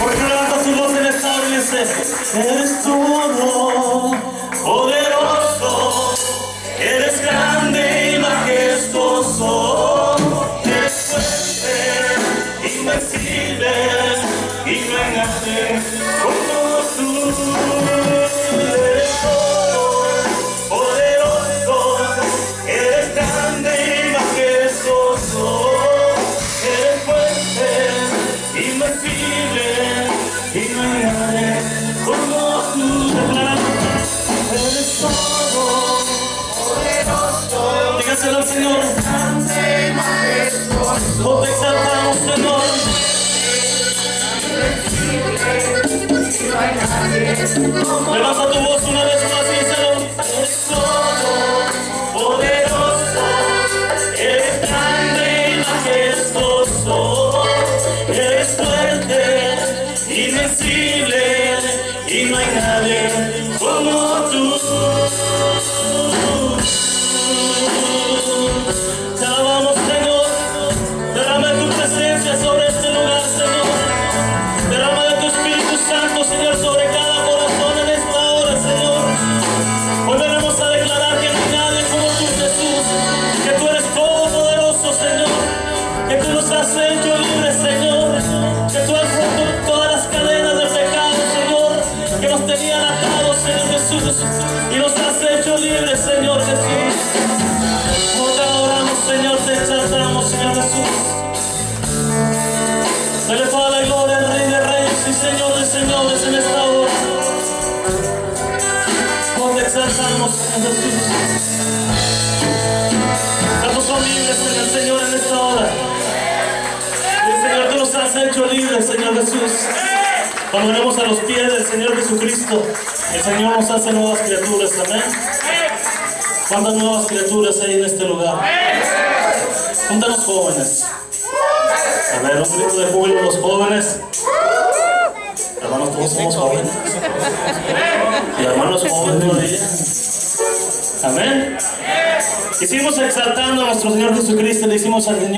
Porque no levanta su voz en esta hora y dice: eres todo poderoso, eres grande y majestuoso, eres fuerte, invencible, y no hay nadie como tú. Eres todo poderoso, eres grande y majestuoso, eres fuerte, invencible, y no hay nadie como tú. Eres todo poderoso, dígaselo al Señor. Grande y majestuoso, oh, te exaltamos, Señor. Levanta tu voz una vez más y díselo. Eres todo poderoso, eres grande y majestuoso, eres fuerte, invencible, y no hay nadie como tú. Te alabamos, Señor. Derrama tu presencia sobre este lugar, Señor. Derrama de tu Espíritu Santo, Señor, sobre cada corazón en esta hora, Señor. Volveremos a declarar que no hay nadie como tú, Jesús, que tú eres todopoderoso, Señor, que tú nos has hecho libres, Señor, que tú has roto todas las cadenas del pecado, Señor, que nos tenían atados, Señor Jesús, y nos has hecho libres, Señor Jesús. Oh, te adoramos, Señor, te exaltamos, Señor Jesús. Dale toda la gloria al Rey de Reyes y Señor de Señores en esta hora. Oh, te exaltamos, Señor Jesús. Estamos son libres en el Señor en esta hora. Y el Señor, tú nos has hecho libres, Señor Jesús. Cuando venimos a los pies del Señor Jesucristo, el Señor nos hace nuevas criaturas, amén. ¿Cuántas nuevas criaturas hay en este lugar? Júntanos, jóvenes. A ver, un grito de júbilo a los jóvenes. Hermanos, todos somos jóvenes. Y hermanos jóvenes todavía. Amén. Hicimos exaltando a nuestro Señor Jesucristo, le hicimos al Señor.